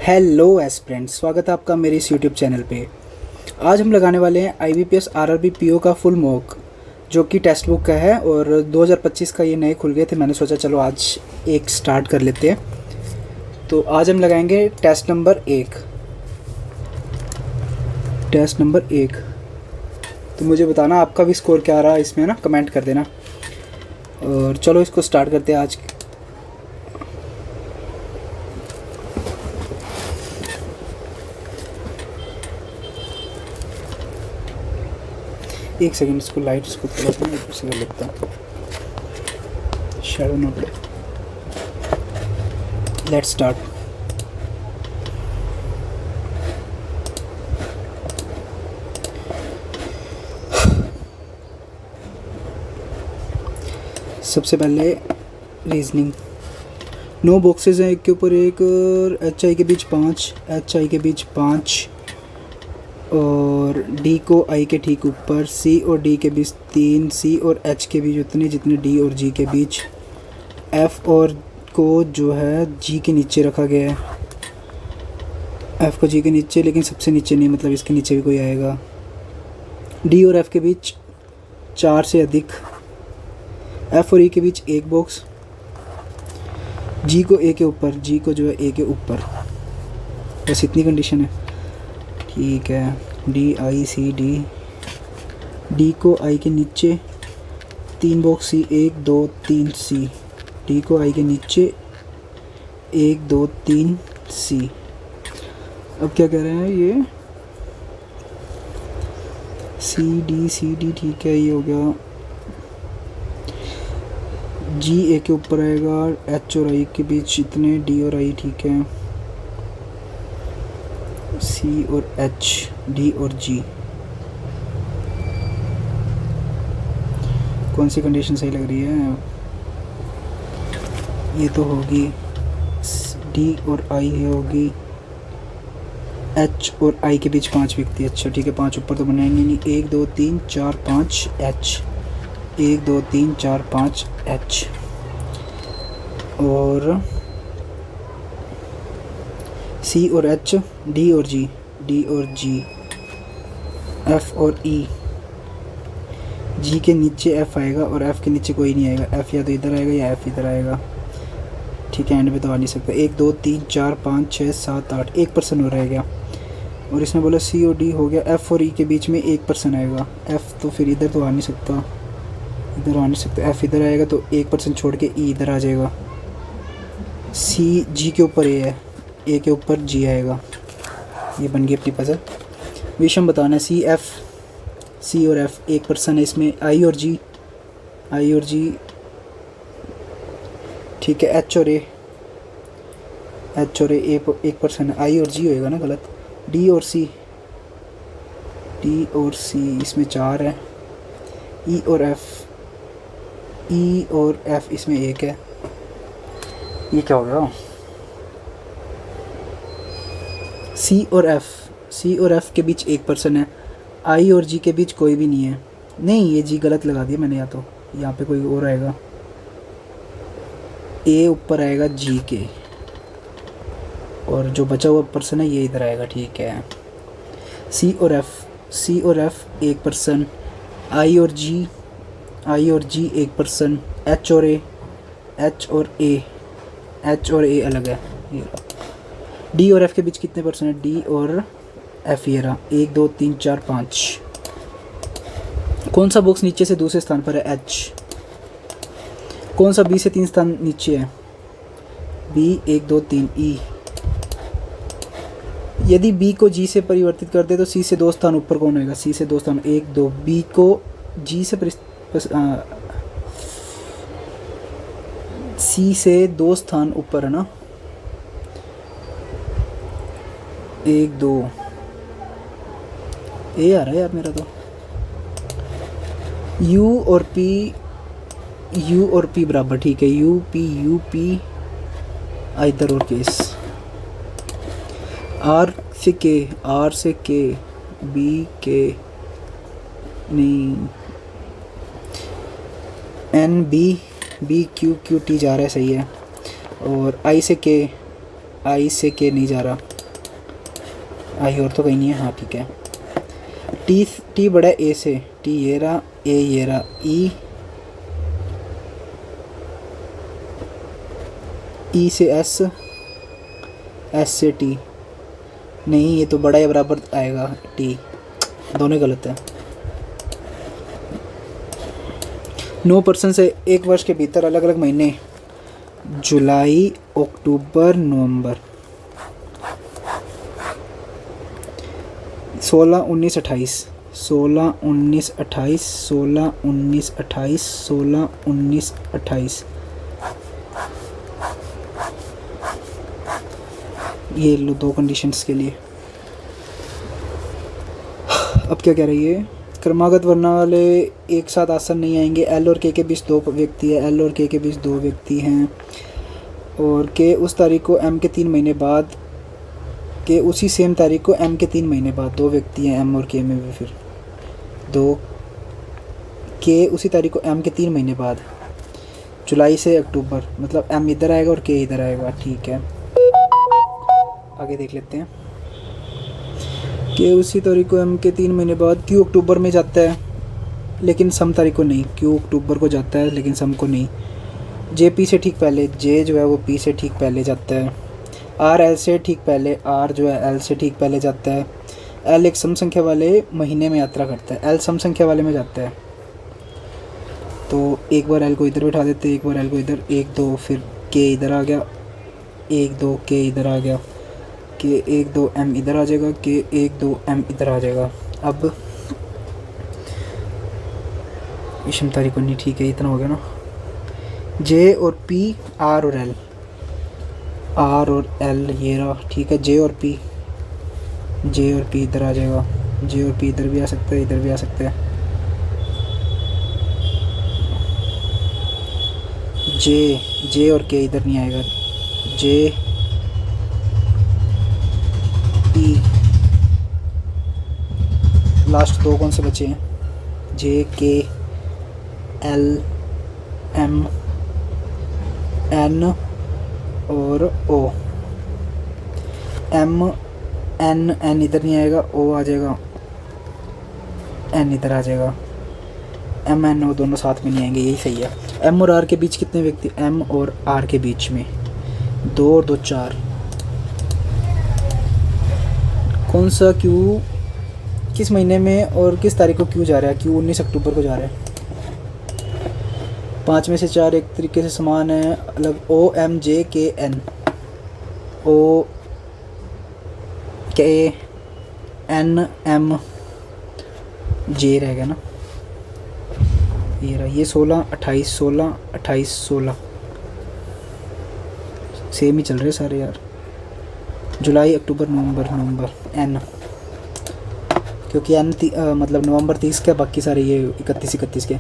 Hello aspirant, स्वागत है आपका मेरे इस यूट्यूब चैनल पे। आज हम लगाने वाले हैं IBPS RRB PO का फुल मॉक, जो कि टेक्स्ट बुक का है और 2025 का ये नए खुल गए थे। मैंने सोचा चलो आज एक स्टार्ट कर लेते हैं। तो आज हम लगाएंगे टेस्ट नंबर 1। तो मुझे बताना आपका भी स्कोर क्या आ रहा है इसमें, ना कमेंट कर देना। और चलो इसको स्टार्ट करते हैं आज। एक सेकंड, इसको लाइट इसको थोड़ा सा ऊपर से कर लेता हूँ, शैडो नोट। Let's start. सबसे पहले रीजनिंग। 9 बॉक्सेस हैं, एक के ऊपर एक, और HI के बीच 5, HI के बीच 5, और D को I के ठीक ऊपर, C और D के बीच 3, C और H के बीच उतने जितने D और G के बीच, F और को जो है G के नीचे रखा गया है, F को G के नीचे, लेकिन सबसे नीचे नहीं, मतलब इसके नीचे भी कोई आएगा। D और F के बीच 4 से अधिक, F और E के बीच एक बॉक्स, G को A के ऊपर, G को जो है A के ऊपर, बस इतनी कंडीशन है। ठीक है, D I C D, D को I के नीचे 3 बॉक्स C, 1 2 3 C, D को I के नीचे 1 2 3 C। अब क्या कह रहे हैं ये, C D ठीक है, ये हो गया। G A के ऊपर आएगा, H और I के बीच इतने, D और I ठीक है, C और H, D और G। कौन सी कंडीशन सही लग रही है? ये तो होगी D और I है, होगी H और I के बीच 5 व्यक्ति। अच्छा ठीक है, 5 ऊपर तो बनाएंगे नहीं। 1 2 3 4 5 H, 1 2 3 4 5 H, और C और H, D और G, D और G, F और E। G के नीचे F आएगा और F के नीचे कोई नहीं आएगा। F या तो इधर आएगा या F इधर आएगा। ठीक है, एंड पे तो आ नहीं सकता। 1 2 3 4 5 6 7 8, 1 पर्सन हो रह गया। और इसने बोला C और D हो गया, F और E के बीच में 1 पर्सन आएगा। F तो फिर इधर तो आ नहीं सकता, इधर आ नहीं सकता। F इधर आएगा तो 1 पर्सन छोड़ के E इधर आ जाएगा। C G के ऊपर A है, A के ऊपर G आएगा। ये बन गई अपनी पजल। विषम बताना है। C और F 1 पर्सन है इसमें। I और G ठीक है। H और A 1 पर्सन है। I और G होएगा ना, गलत। D और C इसमें 4 है। E और F इसमें 1 है। ये क्या हो गया? C और F के बीच 1 पर्सन है। I और G के बीच कोई भी नहीं है। नहीं, ये G गलत लगा दिया मैंने, या तो यहाँ पे कोई और आएगा। A ऊपर आएगा G के, और जो बचा हुआ पर्सन है ये इधर आएगा। ठीक है। C और F 1 पर्सन, I और G 1 पर्सन, H और A अलग है। D और F के बीच कितने पर्सन है? D और F ये रहा, 1 2 3 4 5। कौन सा बॉक्स नीचे से दूसरे स्थान पर है? H। कौन सा B से 3 स्थान नीचे है? B 1 2 3 E। यदि B को G से परिवर्तित कर दे तो C से 2 स्थान ऊपर कौन होगा? C से 2 स्थान 1 2। B को G से C से 2 स्थान ऊपर है ना, 1 2। A आ रहा है यार मेरा तो। U और P बराबर, ठीक है। U P इधर और केस। R से K, B K नहीं, N B Q T जा रहा है, सही है। और I से K नहीं जा रहा। आई और तो कहीं नहीं है, हाँ ठीक है। टी टी बड़ा ए से, टी ये रहा, ए ये रहा, ई से एस, एस से टी, नहीं ये तो बड़ा या बराबर आएगा टी, दोनों गलत है। 9 पर्सन से 1 वर्ष के भीतर अलग अलग महीने, जुलाई, अक्टूबर, नवंबर, 16, 19, 28, 16, 19, 28, 16, 19, 28, 16, 19, 28, ये लो 2 कंडीशंस के लिए। अब क्या कह रही है, क्रमागत वर्ण वाले एक साथ आसन नहीं आएंगे। एल और के बीच 2 व्यक्ति है, एल और के बीच 2 व्यक्ति हैं, और के उस तारीख को एम के 3 महीने बाद, के उसी सेम तारीख को एम के 3 महीने बाद 2 व्यक्ति हैं एम और के में भी, फिर 2 के उसी तारीख को एम के 3 महीने बाद, जुलाई से अक्टूबर, मतलब एम इधर आएगा और के इधर आएगा, ठीक है। आगे देख लेते हैं। के उसी तारीख को एम के 3 महीने बाद, क्यू अक्टूबर में जाता है लेकिन सम तारीख को नहीं, क्यू अक्टूबर को जाता है लेकिन सम को नहीं। जे पी से ठीक पहले, जे जो है वो पी से ठीक पहले जाता है। आर एल से ठीक पहले, आर जो है एल से ठीक पहले जाता है। एल एक सम संख्या वाले महीने में यात्रा करता है, एल सम संख्या वाले में जाता है। तो एक बार एल को इधर बिठा देते, एक बार एल को इधर, 1 2, फिर के इधर आ गया, 1 2 के इधर आ गया, के 1 2 एम इधर आ जाएगा, के 1 2 एम इधर आ जाएगा। अब विषम तारीख को नहीं, ठीक है इतना हो गया ना। जे और पी, आर और एल, आर और एल ये रहा, ठीक है। जे और पी, जे और पी इधर आ जाएगा, जे और पी इधर भी आ सकता है, इधर भी आ सकता है। जे और के इधर नहीं आएगा, जे पी, लास्ट 2 कौन से बचे हैं, जे के एल एम एन और ओ। एम एन, एन इधर नहीं आएगा, ओ आ जाएगा, एन इधर आ जाएगा। एम एन ओ दोनों साथ में नहीं आएंगे, यही सही है। एम और आर के बीच कितने व्यक्ति, एम और आर के बीच में 2 और 2 4। कौन सा क्यू किस महीने में और किस तारीख को क्यू जा रहा है, क्यू 19 अक्टूबर को जा रहा है। 5 में से 4 एक तरीके से समान है, अलग। ओ एम जे के एन, ओ के एन एम जे रहेगा ना, ये रहा। ये 16 28 16 28 16 सेम ही चल रहे सारे यार। जुलाई अक्टूबर नवंबर, नवंबर एन, क्योंकि एन मतलब नवंबर 30 के, बाकी सारे ये 31 के।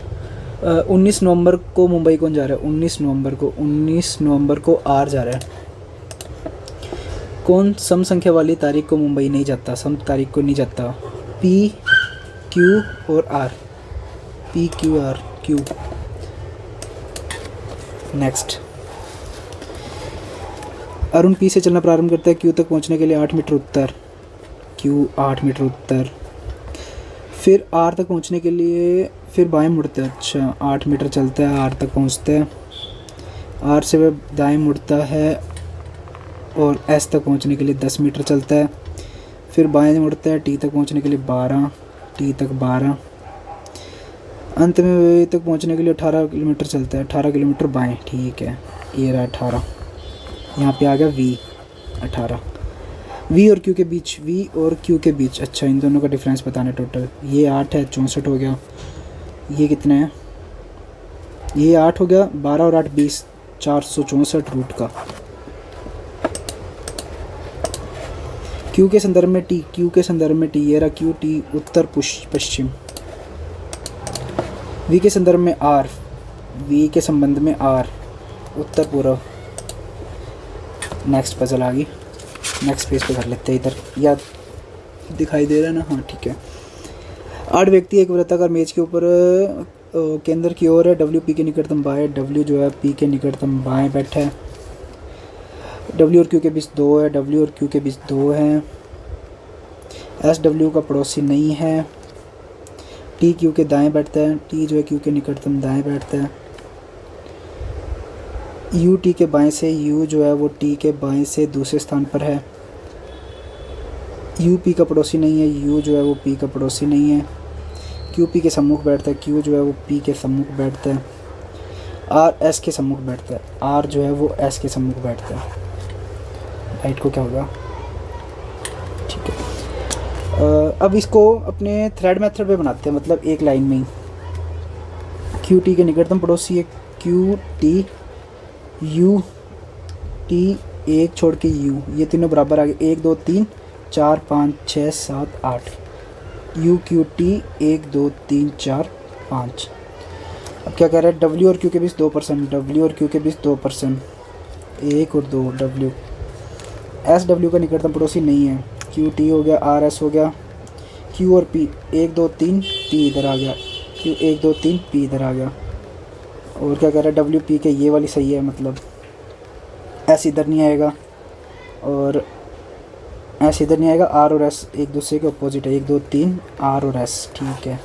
19 नवंबर को मुंबई कौन जा रहा है, 19 नवंबर को आर जा रहा है। कौन सम संख्या वाली तारीख को मुंबई नहीं जाता, सम तारीख को नहीं जाता, पी क्यू और R, P Q R, Q. Next, Arun P से चलना प्रारंभ करता है, क्यू तक पहुंचने के लिए 8 मीटर उत्तर, क्यू 8 मीटर उत्तर। फिर आर तक पहुंचने के लिए फिर बाएं मुड़ता है, अच्छा 8 मीटर चलता है, आर तक पहुंचता है। आर से वह दाएं मुड़ता है और एस तक पहुंचने के लिए 10 मीटर चलता है। फिर बाएं मुड़ता है, टी तक पहुंचने के लिए 12, टी तक 12। अंत में वे तक पहुंचने के लिए 18 किलोमीटर चलता है, 18 किलोमीटर बाएं, ठीक है। ये रहा 18, यहाँ पे आ गया वी 18। वी और क्यू के बीच, वी और क्यू के बीच, अच्छा इन दोनों का डिफरेंस बताना टोटल। ये 8 है, 64 हो गया। ये कितना है, ये 8 हो गया, 12 और 8 20, 464 रूट का। क्यू के संदर्भ में टी, क्यू के संदर्भ में टी, ये रहा क्यू, टी उत्तर पश्चिम। वी के संदर्भ में आर, वी के संबंध में आर उत्तर पूर्व। नेक्स्ट पजल आ गई, नेक्स्ट पेज पे कर लेते हैं। इधर या दिखाई दे रहा है ना, हाँ ठीक है। 8 व्यक्ति एक वृत्ताकार मेज के ऊपर केंद्र की ओर है। डब्ल्यू पी के निकटतम बाएं, डब्ल्यू जो है पी के निकटतम बाएं बैठा है। डब्ल्यू और क्यू के बीच 2 है, डब्ल्यू और क्यू के बीच 2 है। एस डब्ल्यू का पड़ोसी नहीं है। टी क्यू के दाएं बैठता है, टी जो है क्यू के निकटतम दाएं बैठता है। यू टी के बाएं से, यू जो है वो टी के बाएं से दूसरे स्थान पर है। यू पी का पड़ोसी नहीं है, यू जो है वो पी का पड़ोसी नहीं है। क्यू पी के सम्मुख बैठता है, क्यू जो है वो पी के सम्मुख बैठता है। आर एस के सम्मुख बैठता है, आर जो है वो एस के सम्मुख बैठता है। राइट को क्या होगा, ठीक है। अब इसको अपने थ्रेड मेथड पे बनाते हैं, मतलब एक लाइन में ही। क्यू टी के निकटतम पड़ोसी है क्यू टी, यू टी एक छोड़ के यू, ये तीनों बराबर आ गए, 1 2 3 4 5 6 7 8। You Q T 1 2 3 4 5। अब क्या कह रहा है, डब्ल्यू और क्यू के बीच 2%, डब्ल्यू और क्यू के बीच 2%, 1 और 2 डब्ल्यू। एस डब्ल्यू का निकटतम पड़ोसी नहीं है, क्यू टी हो गया, आर एस हो गया, क्यू और पी 1 2 3 पी इधर आ गया, क्यू 1 2 3 पी इधर आ गया। और क्या कह रहा है, डब्ल्यू पी के ये वाली सही है, मतलब एस इधर नहीं आएगा और एस इधर नहीं आएगा। आर और एस एक दूसरे के अपोजिट है, 1 2 3 आर और एस, ठीक है।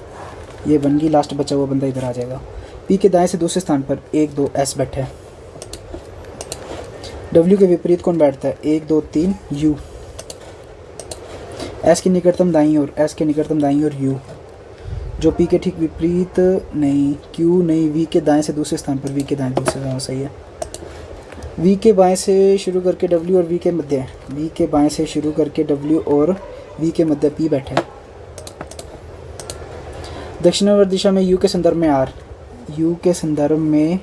ये बन गई, लास्ट बचा हुआ बंदा इधर आ जाएगा। पी के दाएं से दूसरे स्थान पर 1 2 एस बैठा है। डब्ल्यू के विपरीत कौन बैठता है, 1 2 3 यू। एस के निकटतम दाईं ओर, एस के निकटतम दाईं ओर यू, जो पी के ठीक विपरीत नहीं, क्यू नहीं, वी के दाएं से दूसरे स्थान पर, वी के दाएं दूसरे स्थान, सही है। वी के बाएं से शुरू करके डब्ल्यू और वी के मध्य, वी के बाएं से शुरू करके डब्ल्यू और वी के मध्य पी बैठे हैं। दक्षिणावर्त दिशा में यू के संदर्भ में आर, यू के संदर्भ में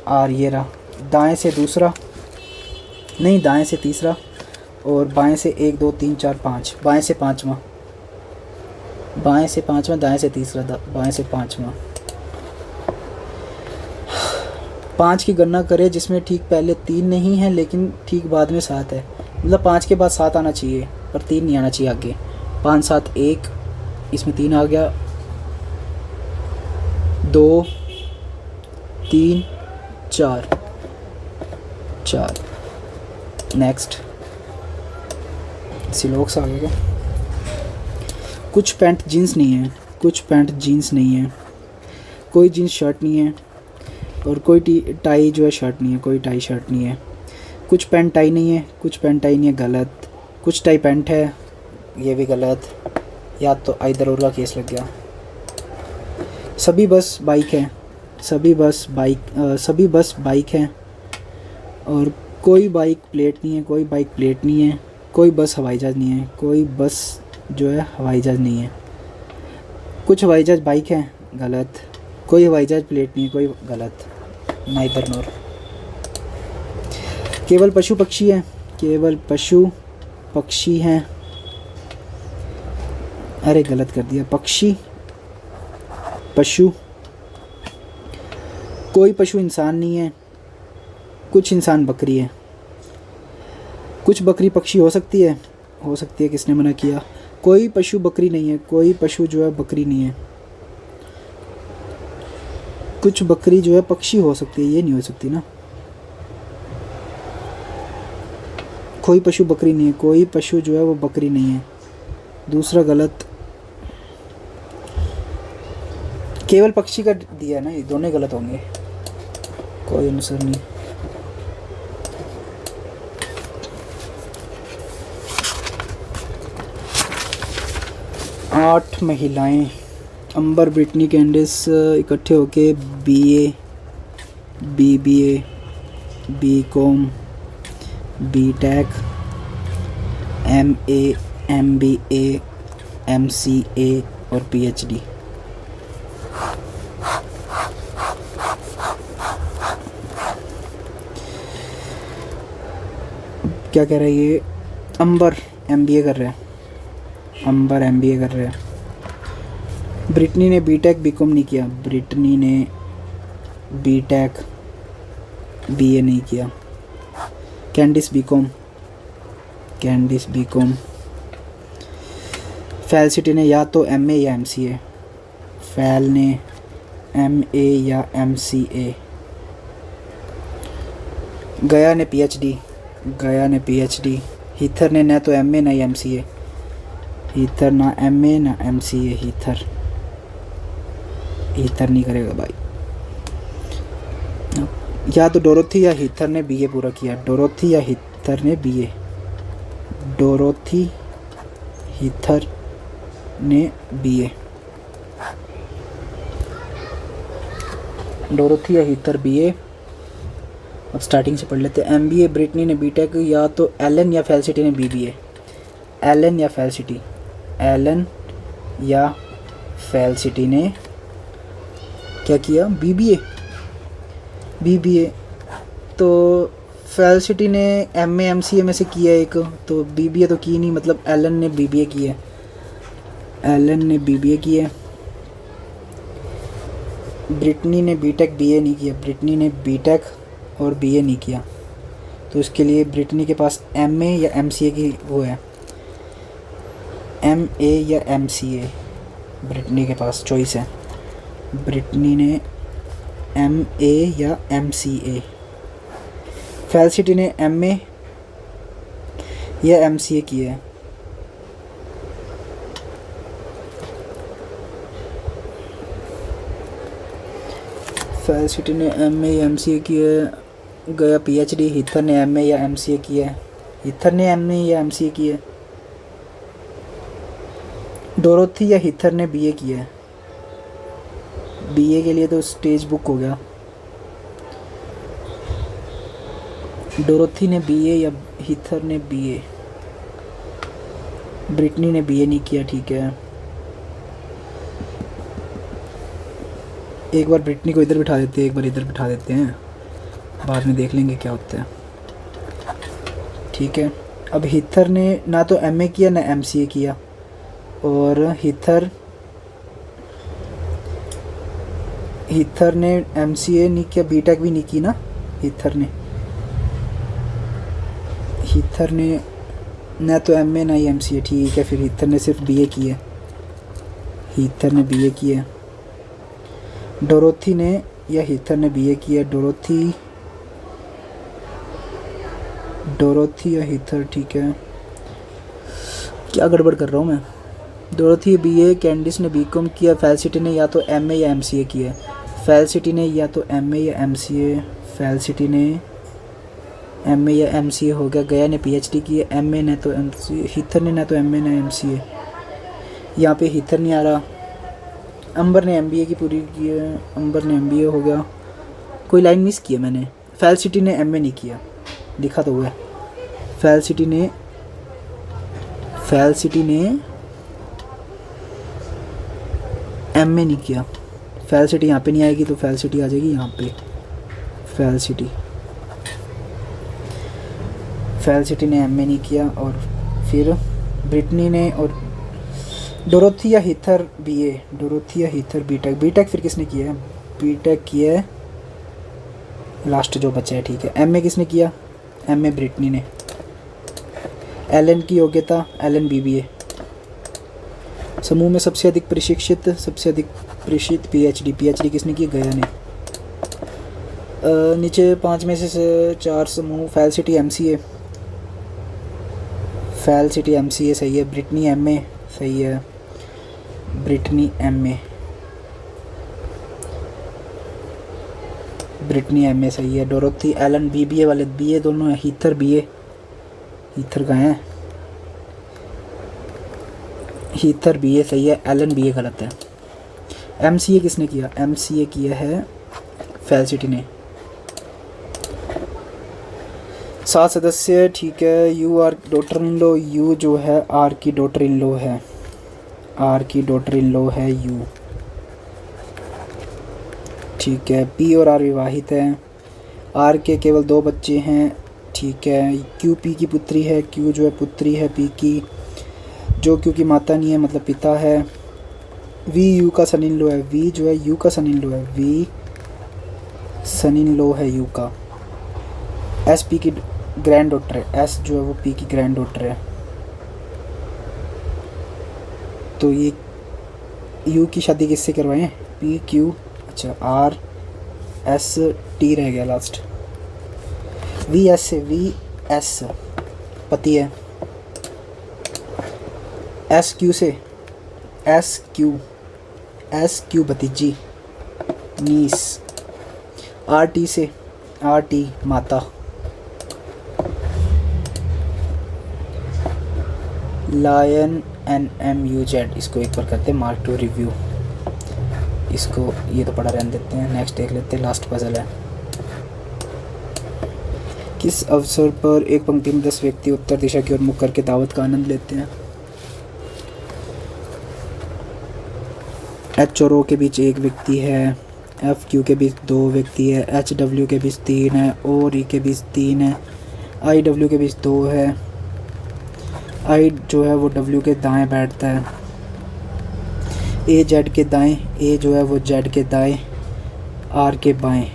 आर ये रहा, दाएं से दूसरा नहीं, दाएं से तीसरा, और बाएं से 1 2 3 4 5, बाएं से पाँचवा, बाएं से पाँचवा, दाएं से तीसरा, बाएं से पाँचवा। 5 की गणना करें जिसमें ठीक पहले 3 नहीं है लेकिन ठीक बाद में 7 है, मतलब 5 के बाद 7 आना चाहिए पर 3 नहीं आना चाहिए आगे। 5 7 1, इसमें 3 आ गया, 2 3 4 4। नेक्स्ट सिलोक्स आ गया। कुछ पैंट जीन्स नहीं है, कुछ पैंट जीन्स नहीं है, कोई जीन्स शर्ट नहीं है, और कोई टाई जो है शर्ट नहीं है, कोई टाई शर्ट नहीं है। कुछ पैंट टाई नहीं है, कुछ पैंट टाई नहीं है, गलत। कुछ टाई पैंट है, ये भी गलत, या तो इधर और का केस लग गया। सभी बस बाइक है, सभी बस बाइक है, और कोई बाइक प्लेट नहीं है, कोई बाइक प्लेट नहीं है। कोई बस हवाई जहाज़ नहीं है, कोई बस जो है हवाई जहाज़ नहीं है। कुछ हवाई जहाज़ बाइक है, गलत। कोई हवाई जहाज़ प्लेट नहीं है, कोई गलत, नाइदर नॉर। केवल पशु पक्षी है, केवल पशु पक्षी हैं, अरे गलत कर दिया, पक्षी पशु। कोई पशु इंसान नहीं है, कुछ इंसान बकरी है। कुछ बकरी पक्षी हो सकती है, किसने मना किया। कोई पशु बकरी नहीं है, कोई पशु जो है बकरी नहीं है। कुछ बकरी जो है पक्षी हो सकती है, ये नहीं हो सकती ना। कोई पशु बकरी नहीं है, कोई पशु जो है वो बकरी नहीं है, दूसरा गलत। केवल पक्षी का दिया है ना, ये दोनों गलत होंगे, कोई आंसर नहीं। आठ महिलाएं अंबर, ब्रिटनी, कैंडिस इकट्ठे होके BA, BBA, BCom, BTech, MA, MBA, MCA और पीएचडी। क्या कह रहा है ये, अंबर एमबीए कर रहा है, अंबर एमबीए कर रहा है। ब्रिटनी ने बीटेक बीकॉम नहीं किया, ब्रिटनी ने बीटेक बीए नहीं किया। Candice BCom, Candice BCom. Felicity ने या तो एमए या एमसीए, फैल ने एमए या एमसीए। गया ने पीएचडी, गया ने पीएचडी। हीथर ने न तो एमए न एमसीए। हीथर ना MA ना MCA, हीथर नहीं करेगा भाई। या तो डोरोथी या हीथर ने BA पूरा किया, डोरोथी या हीथर ने BA, डोरोथी हीथर ने BA, डोरोथी या हीथर BA। अब स्टार्टिंग से पढ़ लेते हैं। MBA ब्रिटनी ने BTech, या तो एलन या फेलिसिटी ने BBA, एलन या फेलिसिटी, एलन या फेलिसिटी ने क्या किया, BBA। तो फेलिसिटी ने MA MCA में से किया एक, तो BBA तो की नहीं, मतलब एलन ने BBA किया, एलन ने BBA किया। ब्रिटनी ने BTech BA नहीं किया, ब्रिटनी ने BTech और BA नहीं किया, तो इसके लिए ब्रिटनी के पास MA या MCA की वो है, MA या MCA ब्रिटनी के पास चॉइस है। ब्रिटनी ने MA या MCA, फेलिसिटी ने MA या MCA किया है। फेलिसिटी ने MA या MCA किया है, गया PhD। हीथर ने MA या MCA किया है, हीथर ने MA या MCA किया है। डोरोथी या हीथर ने BA किया है, BA के लिए तो स्टेज बुक हो गया। डोरोथी ने BA या हीथर ने BA, ब्रिटनी ने BA नहीं किया, ठीक है। एक बार ब्रिटनी को इधर बिठा देते हैं, एक बार इधर बिठा देते हैं, बाद में देख लेंगे क्या होता है, ठीक है। अब हीथर ने ना तो MA किया ना MCA किया, और हीथर ने MCA नहीं किया, BTech भी नहीं की ना हीथर ने ना तो MA ना ही MCA, ठीक है। फिर हीथर ने सिर्फ BA किया, हीथर ने BA किया। डोरोथी ने या हीथर ने BA किया, डोरोथी या हीथर, ठीक है। क्या गड़बड़ कर रहा हूँ मैं। डोरोथी BA, कैंडिस ने BCom किया, फेलिसिटी ने या तो MA या MCA किया, फेलिसिटी ने या तो MA या MCA, फेलिसिटी ने MA या MCA हो गया। गया ने PhD की है, MA ने तो MCA, हीथर ने ना तो MA ना MCA, यहाँ पे हीथर नहीं आ रहा। अंबर ने MBA की पूरी की है, अंबर ने MBA हो गया। कोई लाइन मिस की है मैंने। फेलिसिटी ने MA नहीं किया, लिखा तो हुआ है। फेलिसिटी ने MA नहीं किया, फेलिसिटी यहाँ पे नहीं आएगी, तो फेलिसिटी आ जाएगी यहाँ पे। फेलिसिटी ने MA नहीं किया, और फिर ब्रिटनी ने, और डोरोथी या हीथर BA, डोरोथी या हीथर BTech फिर किसने किया है, BTech किया है लास्ट जो बचा है, ठीक है। MA किसने किया, MA ब्रिटनी ने। एलन की योग्यता, एलन BBA। समूह में सबसे अधिक प्रशिक्षित PhD किसने की, गया ने। नीचे 5 में से 4 समूह, फेलिसिटी MCA सही है, ब्रिटनी MA सही है, ब्रिटनी MA सही है। डोरोथी एलन BBA वाले, BA दोनों है। हीथर BA, हीथर कहाँ है, हीथर BA सही है, एलन BA गलत है। MCA किसने किया, MCA किया है फेलिसिटी ने। 7 सदस्य, ठीक है। U R daughter in law, U जो है आर की डॉटर इन लॉ है, यू, ठीक है। P और R विवाहित है, R के केवल 2 बच्चे हैं, ठीक है। Q P की पुत्री है, Q जो है पुत्री है P की, जो Q की माता नहीं है, मतलब पिता है। V U का सन इन लॉ है, V जो है U का सन इन लॉ है, V सन इन लॉ है U का। S P की ग्रैंड डॉटर है, S जो है वो P की ग्रैंड डॉटर है। तो ये U की शादी किससे करवाएं, P Q, अच्छा R S T रह गया लास्ट। V S पति है, एस क्यू से एस क्यू भतीजी नीस। आर टी से आर टी माता। लायन NMUZ, इसको एक बार करते हैं मार्क टू रिव्यू। इसको ये तो पढ़ा रहने देते हैं, नेक्स्ट देख लेते हैं। लास्ट पजल है। किस अवसर पर एक पंक्ति में 10 व्यक्ति उत्तर दिशा की ओर मुख करके दावत का आनंद लेते हैं? एच और ओ के बीच एक व्यक्ति है, एफ क्यू के बीच 2 व्यक्ति है, एच डब्ल्यू के बीच 3 है, ओ और ई के बीच 3 है, आई डब्ल्यू के बीच 2 है। आई जो है वो डब्ल्यू के दाएं बैठता है, ए जेड के दाएं, ए जो है वो जेड के दाएं, आर के बाएं।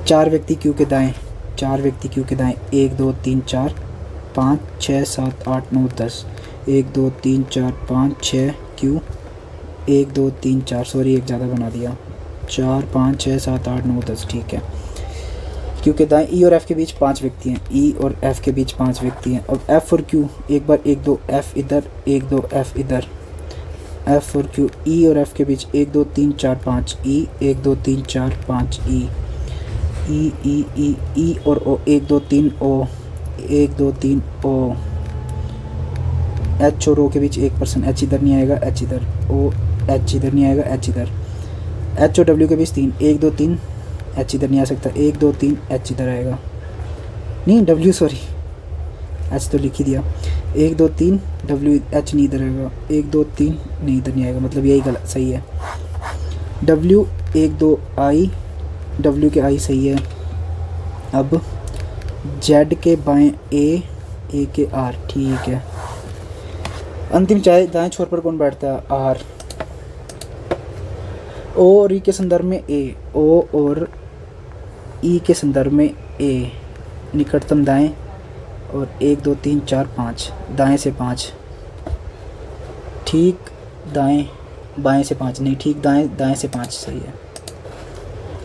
4 व्यक्ति क्यू के दाएं, 4 व्यक्ति क्यू के दाएं, 1 2 3 4 5 6 7 8 9 10, 1 2 3 4 5 6 क्यू, 1 2 3 4, सॉरी एक ज़्यादा बना दिया, 4 5 6 7 8 9 10, ठीक है। क्यू के दाएं ई और एफ के बीच 5 व्यक्ति हैं, ई और एफ के बीच 5 व्यक्ति हैं। अब एफ और क्यू एक बार 1 2 एफ इधर, 1 2 एफ इधर, एफ और क्यू ई और एफ के बीच 1 2 3 4 5 ई, 1 2 3 4 5 ई, ई ई ई ई और ओ, 1 2 3 ओ, 1 2 3 ओ। एच और ओ के बीच 1%, एच इधर नहीं आएगा, एच इधर, ओ एच इधर नहीं आएगा, एच इधर। एच और डब्ल्यू के बीच 3, 1 2 3, एच इधर नहीं आ सकता, 1 2 3 एच इधर आएगा, नहीं डब्ल्यू सॉरी, एच तो लिख ही दिया, 1 2 3 डब्ल्यू, एच नहीं इधर आएगा, 1 2 3 नहीं इधर नहीं आएगा, मतलब यही गलत सही है। डब्ल्यू 1 2 आई, डब्ल्यू के आई सही है। अब जेड के बाएं ए, ए के आर, ठीक है। अंतिम चाहे दाएं छोर पर कौन बैठता है? आर। ओ और ई के संदर्भ में ए, ओ और ई के संदर्भ में ए, निकटतम दाएं, और 1 2 3 4 5, दाएं से 5, ठीक दाएं, बाएं से 5 नहीं, ठीक दाएं, दाएं से 5 सही है।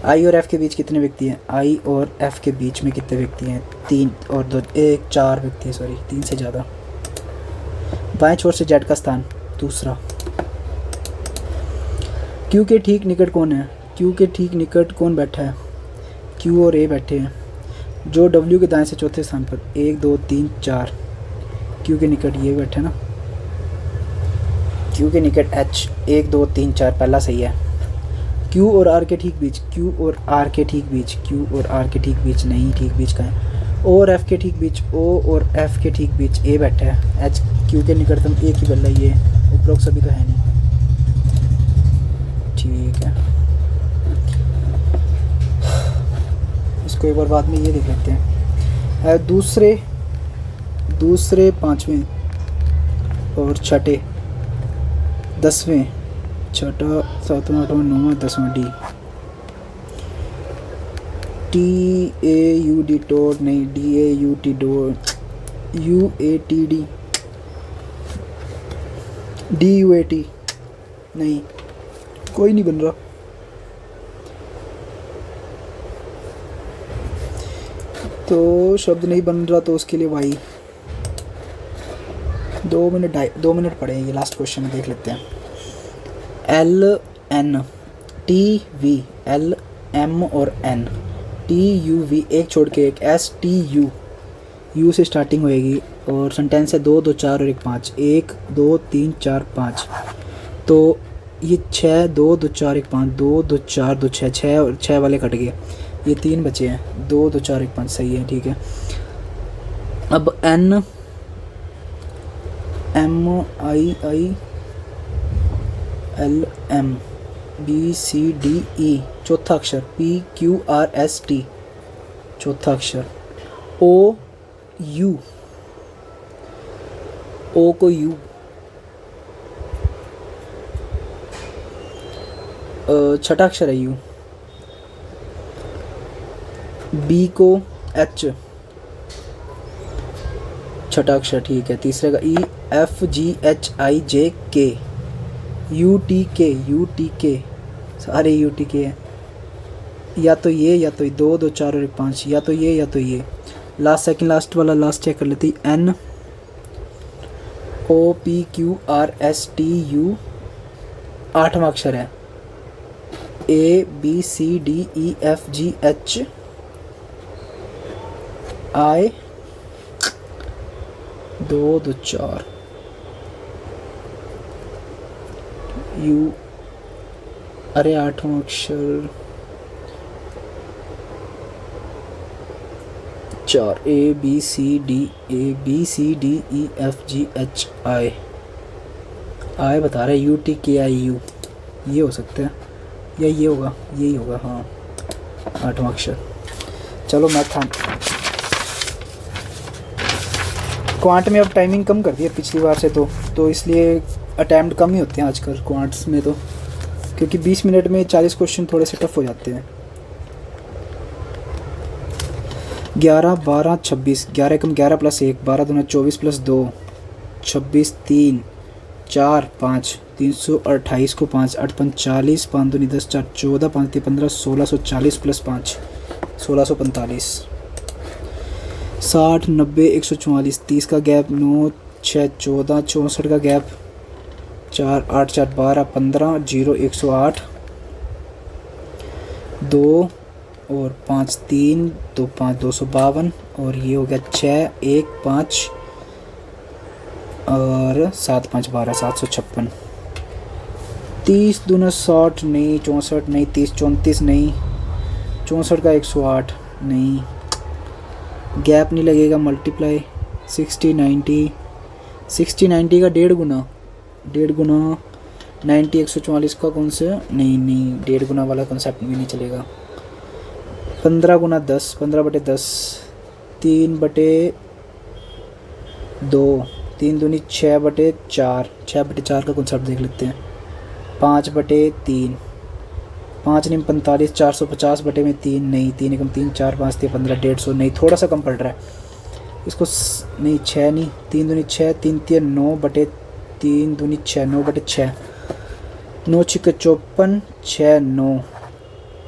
आई और एफ के बीच कितने व्यक्ति हैं? आई और एफ के बीच में कितने व्यक्ति हैं? 3 और 2, 1 4 व्यक्ति हैं, सॉरी 3 से ज़्यादा। बाएं छोर से जेड का स्थान दूसरा। क्यू के ठीक निकट कौन है? क्यू के ठीक निकट कौन बैठा है? क्यू और ए बैठे हैं, जो डब्ल्यू के दाएं से चौथे स्थान पर, 1 2 3 4, क्यू के निकट ये बैठे ना, क्यू के निकट एच, 1 2 3 4 पहला सही है। क्यू और आर के ठीक बीच, क्यू और आर के ठीक बीच, क्यू और आर के ठीक बीच नहीं, ठीक बीच का है। ओ और एफ के ठीक बीच, ओ और एफ के ठीक बीच ए बैठा है, एच क्यू के निकटतम एक ही बल्ला, ये उपरोक्त सभी तो है नहीं, ठीक है। इसको एक बार बाद में ये देख लेते हैं। दूसरे 5वें और छठे 10वें, छठा 7वां 8वां 9वां 10वां डी, TAUD टोड नहीं, DAUT डोर, UATD, DUAT नहीं, कोई नहीं बन रहा। तो शब्द नहीं बन रहा तो उसके लिए वाई 2 मिनट पड़ेंगे। लास्ट क्वेश्चन देख लेते हैं। LNTV, LM और N, TUV एक छोड़ के एक, STU, U से स्टार्टिंग होएगी और सेंटेंस है 2 2 4 और 1 5, 1 2 3 4 5, तो ये 6 2 2 4 1 5, 2 2 4 2 6, 6 और 6 वाले कट गए, ये 3 बचे हैं, 2 2 4 1 5 सही है, ठीक है। अब N MII LM BCDE चौथा अक्षर, PQRST चौथा अक्षर, OU, O को U, छठा अक्षर है U, B को H छठा अक्षर, ठीक है। तीसरे का EFGHIJK, UTK सारे UTK है, या तो ये या तो 2 2 4 और 1 5, या तो ये या तो ये। लास्ट सेकंड लास्ट वाला लास्ट चेक कर लेती, OPQRSTU 8वां अक्षर है। ABCDEFGHI दो दो चार U, अरे 8वां अक्षर 4 ABCDEFGHI आई बता रहा है UTKIU, ये हो सकता है या ये होगा, यही होगा हाँ 8वां अक्षर। चलो मैं था क्वांट में अब टाइमिंग कम कर दी है पिछली बार से, तो इसलिए अटैम्प्ट कम ही होते हैं आजकल क्वांट्स में, तो क्योंकि 20 मिनट में 40 क्वेश्चन थोड़े से टफ हो जाते हैं। 11 12 26 11 कम 11 प्लस 1 12 दूना 24 प्लस 2 26 3 4 5 328 को 5 8 5 40 5 दूनी 10 4 14 5 3 15 1640 प्लस 5 1645 60 90 144 30 का गैप 9 6 14 64 का गैप 4 8 4 12 15 0 108 2 और 5 3 2 5 252 और ये हो गया 6 1 5 और 7 5 12 756 30 दूना 60 नहीं 64 नहीं 30 34 नहीं 64 का 108 नहीं, गैप नहीं लगेगा मल्टीप्लाई 60 90 का 1.5 गुना 90 144 का कौन से नहीं 1.5 गुना वाला कॉन्सेप्ट भी नहीं चलेगा। 15 गुना 10 15 बटे 10 3 बटे 2 3 दूनी 6 बटे 4 6 बटे 4 का कॉन्सेप्ट देख लेते हैं। 5 बटे 3 5 नहीं 45 450 बटे में 3 नहीं 3 एकम 3 4 5 3 15 150 नहीं, थोड़ा सा कम पड़ रहा है इसको नहीं 6 नहीं 3 दूनी 6 3 3 9 बटे 3 दूनी 6 9 बटे 6 9 6 54 6 9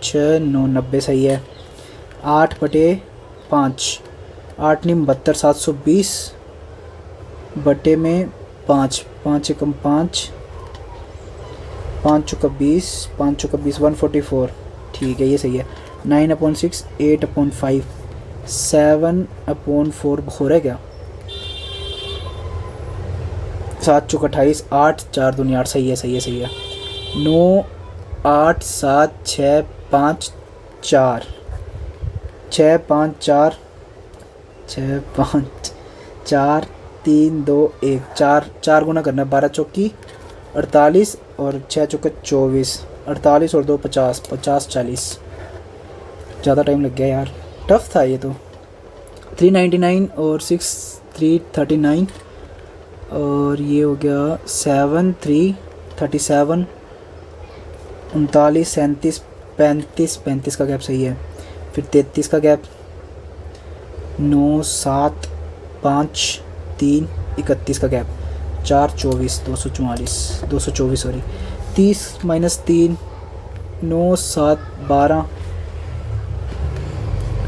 6 9 90 सही है। 8 बटे 5 8 नहीं 72 720 बटे में 5 5 एकम 5 5 चौका 20 5 चौका 20 144 ठीक है ये सही है। 9/6 8/5 7/4 हो रहा है क्या 7 चौका 28 8 4 दूनी 8 सही है 9 8 7 6 5 4 6 5 4 6 5 4 3 2 1 4 गुना करना 12 चौकी 48 और 6 चौके 24 48 और 2 50 50 40 ज़्यादा टाइम लग गया यार, टफ था ये तो। 399 और 6 339 और ये हो गया 7 3 37 39 37 35 35 का गैप सही है। फिर 33 का गैप 9 7 5 3 31 का गैप 4 24 224 सॉरी 30 माइनस 3 9 7 12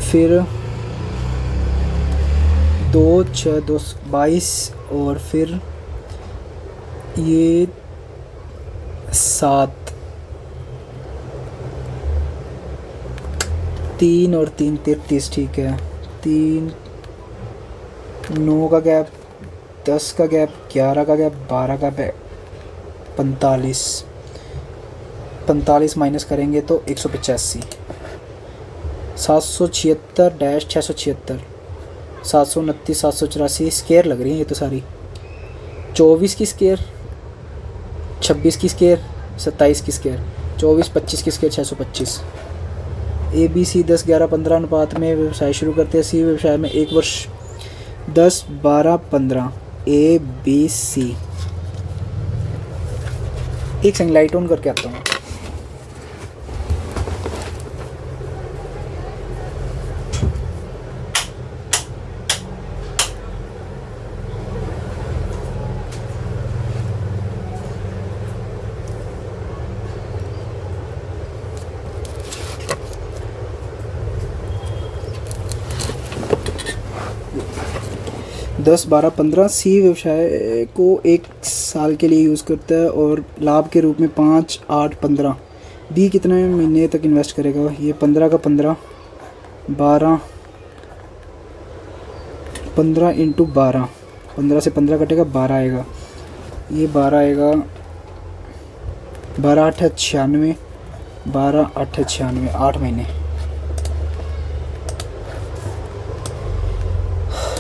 फिर 2 6 2 22 और फिर ये 7 3 और 3 33 ठीक है। 3 9 का गैप 10 का गैप 11 का गैप 12 का गैप 45 माइनस करेंगे तो 185 776 676 729 784 स्केयर लग रही है ये तो सारी। 24 की स्केयर 26 की स्केयर 27 की स्केयर 24 25 की स्केयर 625। ABC 10 11 15 अनुपात में व्यवसाय शुरू करते हैं। सी व्यवसाय में 1 वर्ष 10 12 15 ABC। एक सेकंड लाइट ऑन करके आता हूँ। 10, 12, 15 सी व्यवसाय को 1 साल के लिए यूज़ करता है और लाभ के रूप में 5, 8, 15। बी कितने महीने तक इन्वेस्ट करेगा? ये 15 का 15, 12, 15 इंटू 12, 15 से 15 कटेगा 12 आएगा, ये 12 आएगा, 12 8 96, 12 8 96, 8 महीने।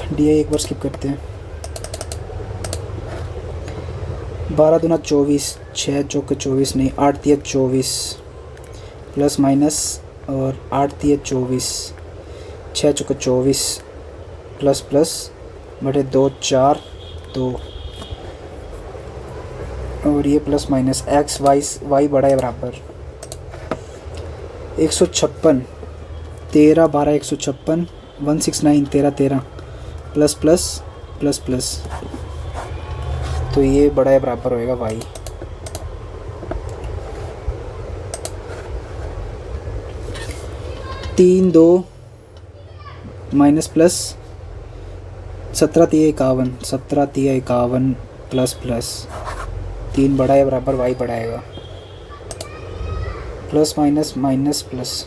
डी आई एक बार स्किप करते हैं। 12 दूना 24, 6 चौके 24 नहीं, 8 तिया 24 प्लस माइनस और 8 तिया 24, 6 चौके 24 प्लस प्लस बटे 2 4 2 और ये प्लस माइनस एक्स वाई बड़ा है बराबर 156, 13 12 156, 169 13 13 प्लस प्लस प्लस प्लस, तो ये बड़ा है बराबर होएगा वाई। तीन 2 माइनस प्लस 17 3 51, 17 3 51 प्लस प्लस 3 बड़ा है बराबर वाई बड़ा आएगा, प्लस माइनस माइनस प्लस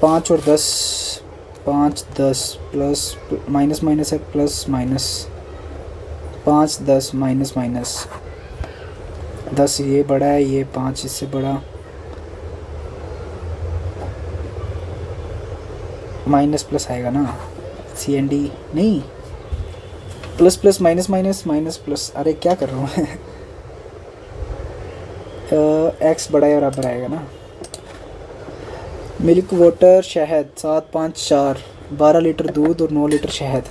5 और 10, 5 10 प्लस माइनस माइनस है प्लस माइनस 5 10 माइनस माइनस 10, ये बड़ा है, ये 5 इससे बड़ा, माइनस प्लस आएगा ना, सी एन डी नहीं, plus plus minus minus minus plus, अरे क्या कर रहा हूँ मैं एक्स बड़ा है बराबर आएगा ना। मिल्क वाटर शहद 7 5 4, 12 लीटर दूध और 9 लीटर शहद।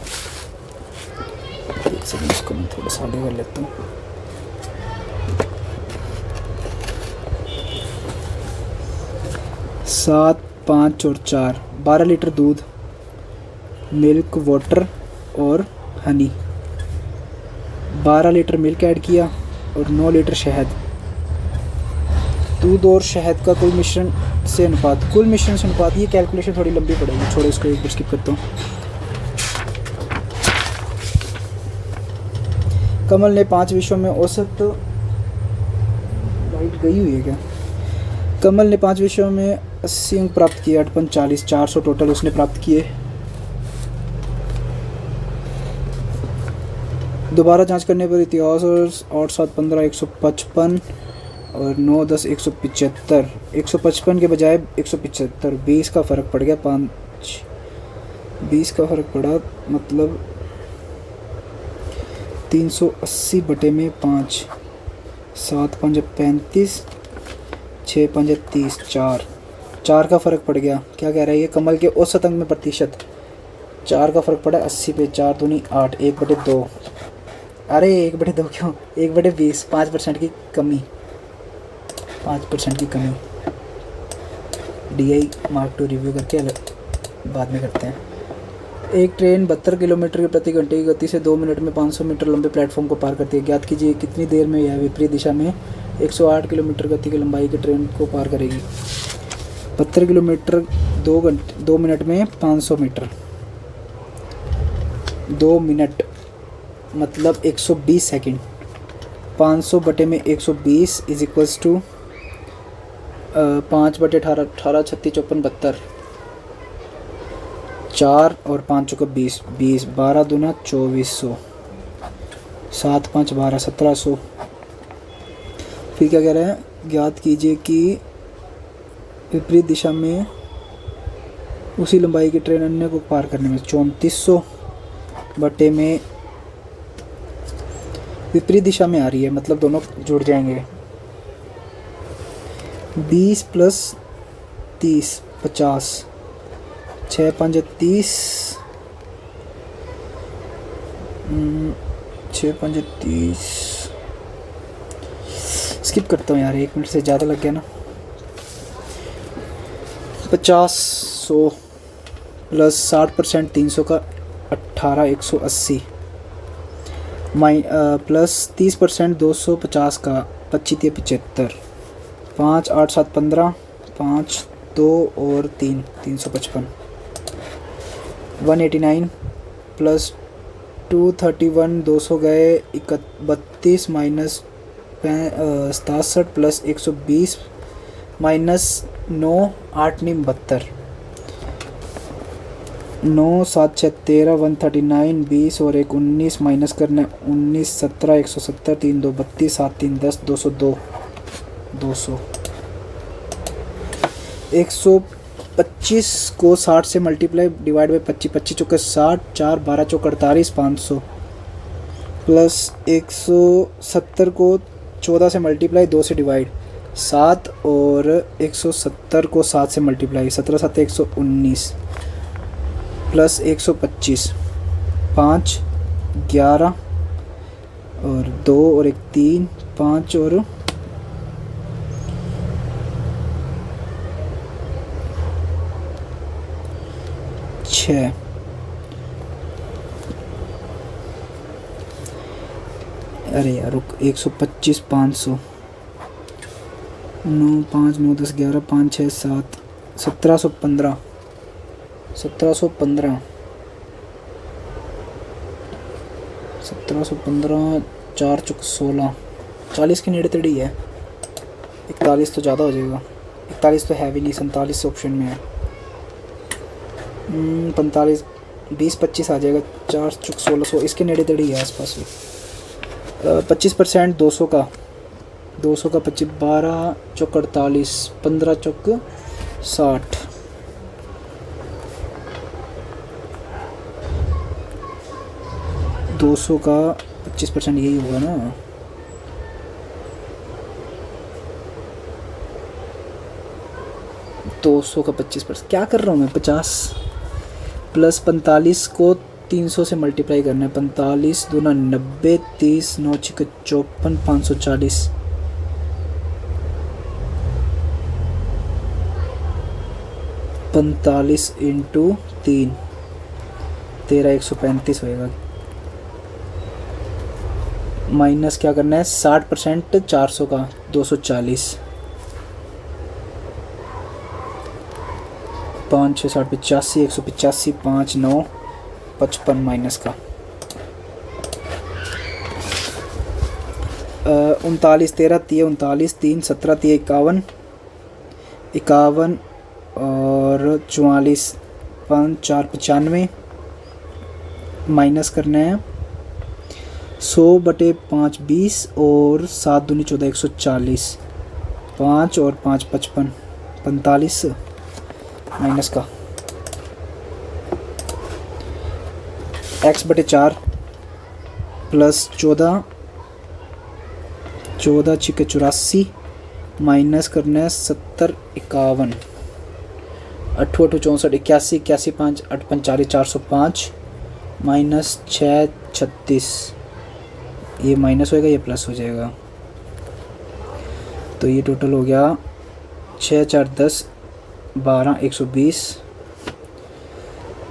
एक सेकंड, इसको मैं थोड़ा सा आगे कर लेता हूँ। सात 5 और 4, 12 लीटर दूध, मिल्क वाटर और हनी, 12 लीटर मिल्क ऐड किया और 9 लीटर शहद। दूध और शहद का कुल मिश्रण से अनुपात, कुल मिश्रण से अनुपात, ये कैलकुलेशन थोड़ी लंबी पड़ेगी, छोड़ो इसको, एक बार स्किप करता हूँ। कमल ने 5 विषयों में औसत, लाइट गई हुई है क्या? कमल ने 5 विषयों में 80 अंक प्राप्त किए, 8 5 40, 400 टोटल उसने प्राप्त किए। दोबारा जांच करने पर इतिहास और 8 7 15 155 और 9 10 175, 155 के बजाय 175, 20 का फ़र्क पड़ गया, 20 का फ़र्क पड़ा, मतलब 380 बटे में 5, 7 5 35, 6 5 30, 4 का फ़र्क पड़ गया। क्या कह रहा है ये? कमल के औसत अंक में प्रतिशत, 4 का फ़र्क पड़ा 80 पे, 4 दूनी 8, 1/2, अरे 1/2 क्यों, 1/20, 5% की कमी, 5% की कमी। DI मार्क 2 रिव्यू करके बाद में करते हैं। एक ट्रेन 72 किलोमीटर प्रति घंटे की गति से 2 मिनट में 500 मीटर लंबे प्लेटफॉर्म को पार करती है। ज्ञात कीजिए कितनी देर में यह विपरीत दिशा में 108 किलोमीटर गति की लंबाई की ट्रेन को पार करेगी। 72 किलोमीटर 2 मिनट में 500 मीटर, 2 मिनट मतलब 120 सेकंड, 500 बटे में 120 इज इक्वल्स टू 5 बटे 18, 18 36 54 72, 4 और 5 चौका 20, 20 12 दूना 2400, 7 5 12 1700। फिर क्या कह रहे हैं? ज्ञात कीजिए कि विपरीत दिशा में उसी लंबाई की ट्रेन अन्य को पार करने में 3400 बटे में, विपरीत दिशा में आ रही है मतलब दोनों जुड़ जाएंगे, 20 प्लस 30 50, 6 5 30, 6 5 30, स्किप करता हूँ यार, 1 मिनट से ज़्यादा लग गया ना। 50 100 प्लस 60% 300 का 18 180 प्लस 30% 250 का 25 75, 5 8 7 15, 5 2 और 3 355, 189 प्लस 231 200 गए 32 माइनस 67 प्लस 120 माइनस 9 8 9 72 9 7 6 13 139 20 और 1 19 माइनस करना है 19 17 170 3 2 32 7 3 10 202 200 125 को 60 से मल्टीप्लाई डिवाइड बाई 25 25 चौके 60 4 12 चौक 48 500 प्लस 170 को 14 से मल्टीप्लाई 2 से डिवाइड 7 और 170 को 7 से मल्टीप्लाई 17 7 119 प्लस 125 5 11 और 2 और 1 3 5 और 6 अरे यार रुक 125 500 9 5 9 10 11 5 6 7 1715 1715 4 चुक 16 40 के नेड़े तेड़ी है 41 तो ज़्यादा हो जाएगा 41 तो है भी नहीं 47 ऑप्शन में है 45 20 25 आ जाएगा 4 चुक 1600 इसके नेड़े तेड़ी है आसपास में 25% 200 का 25 12 चौक 48 15 चौक 60 200 का 25% यही होगा ना 200 का 25% क्या कर रहा हूँ मैं 50 प्लस 45 को 300 से मल्टीप्लाई करना है 45 दूना 90 30 9 6 54 540 45 इंटू 3 13 135 होएगा माइनस क्या करना है 60% 400 का 240 5 6 60 85 185 5 9 55 माइनस का 39 13 30 39 3 17 30 51 51 और 44 5 4 95 माइनस करना है 100 बटे 5 20 और 7 दूनी 14 140 5 और 5 55 45 माइनस का x बटे 4 प्लस 14 6 84 माइनस करना है 70 51 8 8 64 81 81 5 8 45 405 माइनस 6 36 ये माइनस होएगा ये प्लस हो जाएगा तो ये टोटल हो गया 6 4 10 12 120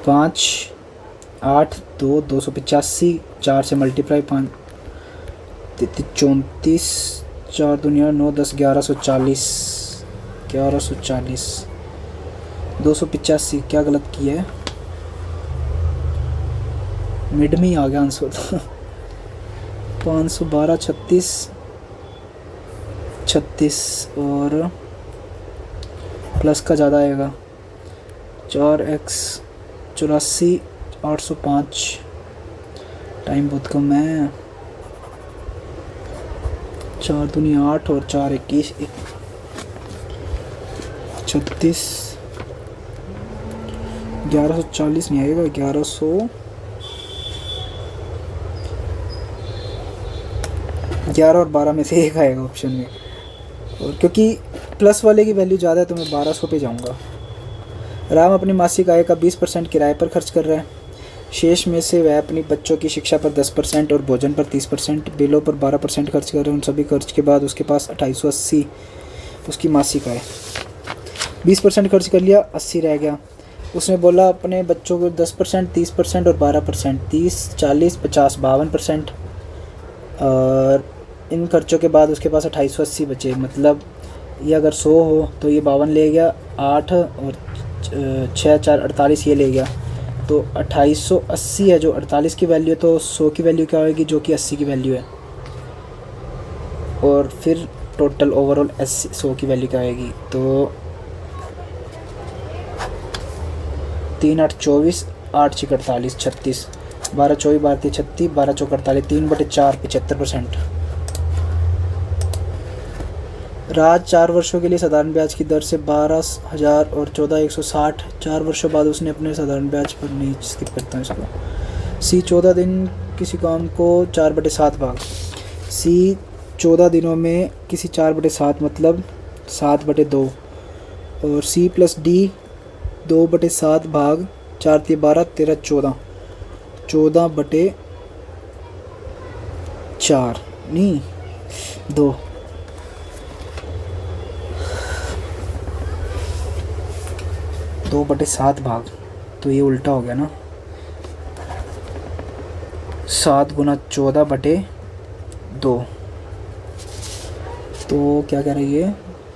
5 8 2 285 4 से मल्टीप्लाई 5 34 4 दुनिया 9 10 1140 285 क्या गलत किया है मिड में ही आ गया आंसर तो 512 36 और प्लस का ज़्यादा आएगा 4x 84 805 टाइम बहुत कम है 4 दूनी 8 और 4 21 36 1140 नहीं आएगा 11 और 12 में से एक आएगा ऑप्शन में और क्योंकि प्लस वाले की वैल्यू ज़्यादा है तो मैं 1200 पे जाऊंगा। राम अपनी मासिक आय का 20% किराए पर खर्च कर रहा है। शेष में से वह अपनी बच्चों की शिक्षा पर 10% और भोजन पर 30%, बिलों पर 12% खर्च कर रहे हैं। उन सभी खर्च के बाद उसके पास 2880 उसकी मासिक आय। 20% खर्च कर लिया, 80 रह गया। उसने बोला अपने बच्चों को 10%, 30% और 12%, 30 40 50 52%। और इन खर्चों के बाद उसके पास 2880 बचे। मतलब ये अगर 100 हो तो ये 52 ले गया, 8 और 6 4 48 ये ले गया। तो 2880 है जो 48 की वैल्यू है, तो 100 की वैल्यू क्या होगी जो कि 80 की वैल्यू है, और फिर टोटल ओवरऑल 100 की वैल्यू क्या आएगी। तो 3 8 24, 8 6 48, 36, 12 24 12 36, 12 चौक 48, 3/4 75%। राज 4 वर्षों के लिए साधारण ब्याज की दर से 12,000 और 14,160, 4 वर्षों बाद उसने अपने साधारण ब्याज पर नहीं, स्किप करता हूँ इसको। सी 14 दिन किसी काम को 4/7 भाग, सी 14 दिनों में किसी 4/7 मतलब 7/2, और सी प्लस डी 2/7 भाग 4 3 12 13 14, 14/4 नहीं 2, 2/7 भाग, तो ये उल्टा हो गया ना, 7 गुना 14/2, तो क्या कह रही है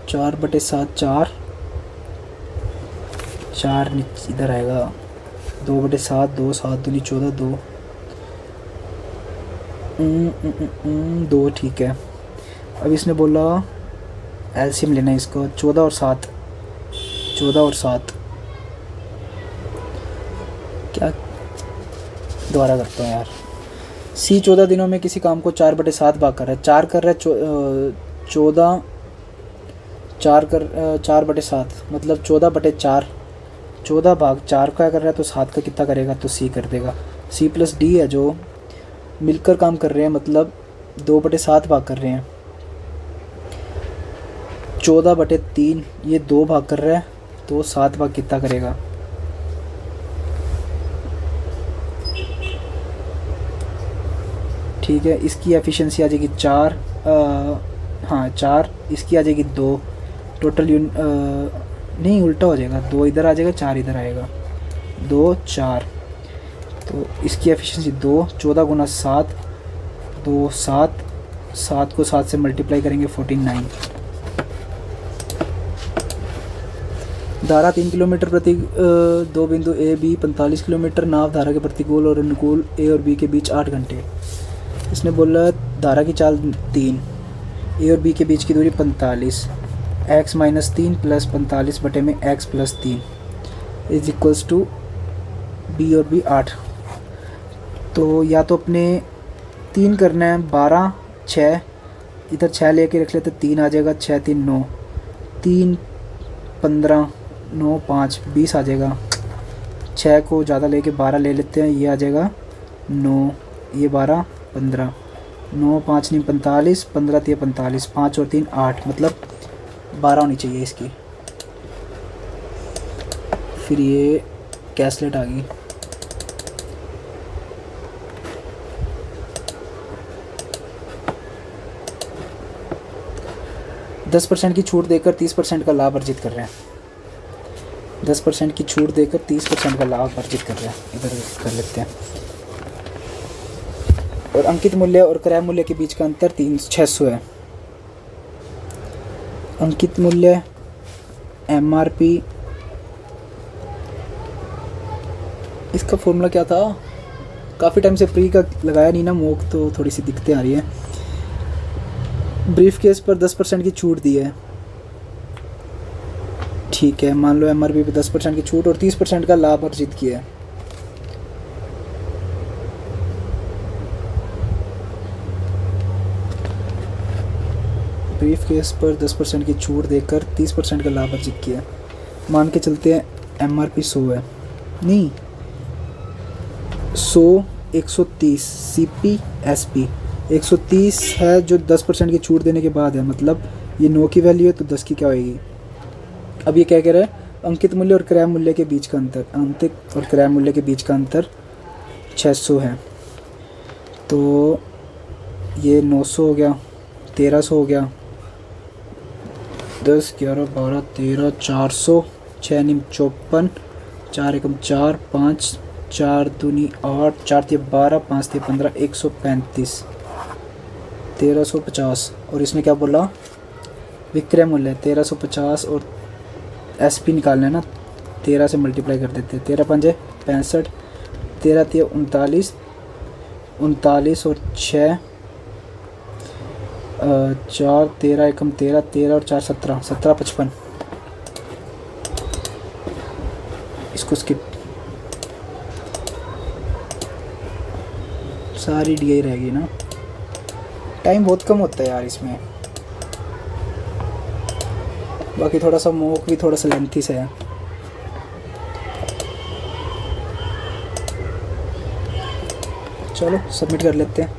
4/7 4, 4 नीचे इधर आएगा, 2/7 2, 7 दूनी 14 2, 2 ठीक है। अब इसने बोला एलसीएम लेना है इसको, 14 और 7, 14 और 7 क्या, दोबारा करता हूँ यार। सी 14 दिनों में किसी काम को 4/7 भाग कर रहा है, 4 कर रहा है 14, 4/7 मतलब 14/4, 14 भाग 4 का कर रहा है, तो 7 का कितना करेगा, तो सी कर देगा। सी प्लस डी है जो मिलकर काम कर रहे हैं, मतलब 2/7 भाग कर रहे हैं, 14/3 ये 2 भाग कर रहा है, तो 7 भाग कितना करेगा, ठीक है। इसकी एफिशिएंसी आ जाएगी 4, हाँ 4, इसकी आ जाएगी 2, टोटल नहीं उल्टा हो जाएगा, 2 इधर आ जाएगा 4 इधर आएगा, 2 4, तो इसकी एफिशिएंसी 2, 14 गुना 7 2 7, 7 को 7 से मल्टीप्लाई करेंगे 49। धारा 3 किलोमीटर प्रति 2 बिंदु ए बी 45 किलोमीटर, नाव धारा के प्रतिकूल और अनुकूल ए और बी के बीच 8 घंटे। इसने बोला धारा की चाल 3, ए और बी के बीच की दूरी 45, x - 3 प्लस 45 बटे में x plus 3 is equals to B और बी 8। तो या तो अपने 3 करना है, 12 6 इधर 6 लेके रख लेते, 3 आ जाएगा, 6 3 9, 3 15 9 5 20 आ जाएगा, 6 को ज़्यादा लेके 12 ले लेते हैं, ये आ जाएगा 9, ये 12 15, 9 5 नहीं 45, 15 3 45, 5 और 3 8, मतलब 12 होनी चाहिए इसकी। फिर ये कैसलेट आ गई, दस % की छूट देकर 30% का लाभ अर्जित कर रहे हैं, 10% की छूट देकर 30% का लाभ अर्जित कर रहे हैं, इधर कर लेते हैं। और अंकित मूल्य और क्रय मूल्य के बीच का अंतर 600 है। अंकित मूल्य MRP, इसका फॉर्मूला क्या था, काफ़ी टाइम से प्री का लगाया नहीं ना मॉक, तो थोड़ी सी दिक्कतें आ रही हैं। ब्रीफ केस पर 10% की छूट दी है, ठीक है, मान लो MRP पे 10% की छूट और 30% का लाभ अर्जित किया है। ब्रीफ केस पर 10% की छूट देकर 30% का लाभ अर्जित किया, मान के चलते हैं MRP 100 है, नहीं 100 130 CP SP 130 है जो 10% की छूट देने के बाद है, मतलब ये 9 की वैल्यू है, तो 10 की क्या होएगी। अब ये क्या कह रहा है, अंकित मूल्य और क्रय मूल्य के बीच का अंतर, अंकित और क्रय मूल्य के बीच का अंतर 600 है, तो ये 900 हो गया, 1300 हो गया, 10 11 12 13 400, 6 निम 54, 4 एकम 4 5, 4 दूनी 8, 4 3 12, 5 3 15, 135, 1350। और इसने क्या बोला, विक्रय मूल्य 1350 और SP निकालना है ना, 13 से मल्टीप्लाई कर देते हैं, 13 5 65, 13 3 39, 39 और 6 4 13 एकम 13, 13 और 4 17, 17 55। इसको स्किप, सारी डी आई रहेगी ना। टाइम बहुत कम होता है यार इसमें, बाकी थोड़ा सा मोक भी थोड़ा सा लेंथी से है। चलो सबमिट कर लेते हैं,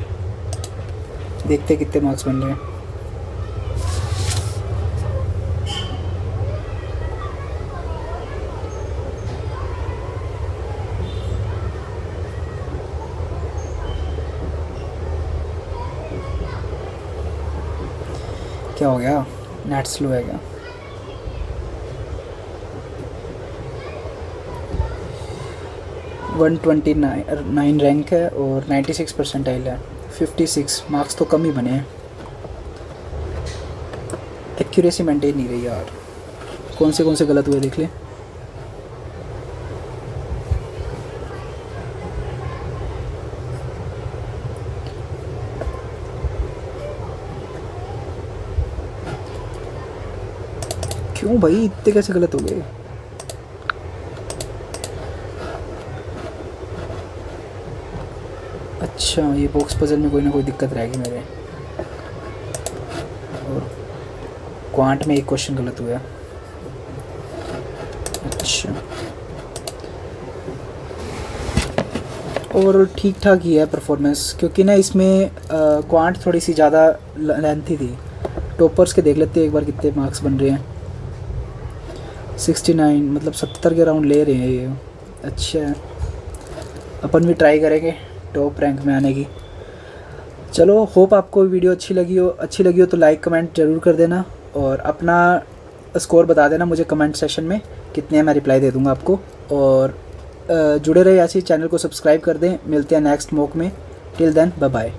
देखते हैं कितने मार्क्स बन रहे हैं। क्या हो गया, नेट स्लो है क्या? वन 29 रैंक है और 96 परसेंटाइल है। 56 मार्क्स तो कम ही बने हैं। एक्यूरेसी मेंटेन नहीं रही यार। कौन से गलत हुए देख ले। क्यों भाई इतने कैसे गलत हो गए? अच्छा ये बॉक्स पजल में कोई ना कोई दिक्कत रहेगी मेरे। और क्वांट में एक क्वेश्चन गलत हुआ। अच्छा ओवरऑल ठीक ठाक ही है परफॉर्मेंस, क्योंकि ना इसमें क्वांट थोड़ी सी ज़्यादा लेंथी थी। टॉपर्स के देख लेते हैं एक बार कितने मार्क्स बन रहे हैं। 69 मतलब 70 के राउंड ले रहे हैं ये। अच्छा है, अपन भी ट्राई करेंगे टॉप रैंक में आने की। चलो होप आपको वीडियो अच्छी लगी हो तो लाइक कमेंट ज़रूर कर देना और अपना स्कोर बता देना मुझे कमेंट सेशन में, कितने मैं रिप्लाई दे दूँगा आपको। और जुड़े रहे ऐसे, चैनल को सब्सक्राइब कर दें। मिलते हैं नेक्स्ट मॉक में। Till then bye bye.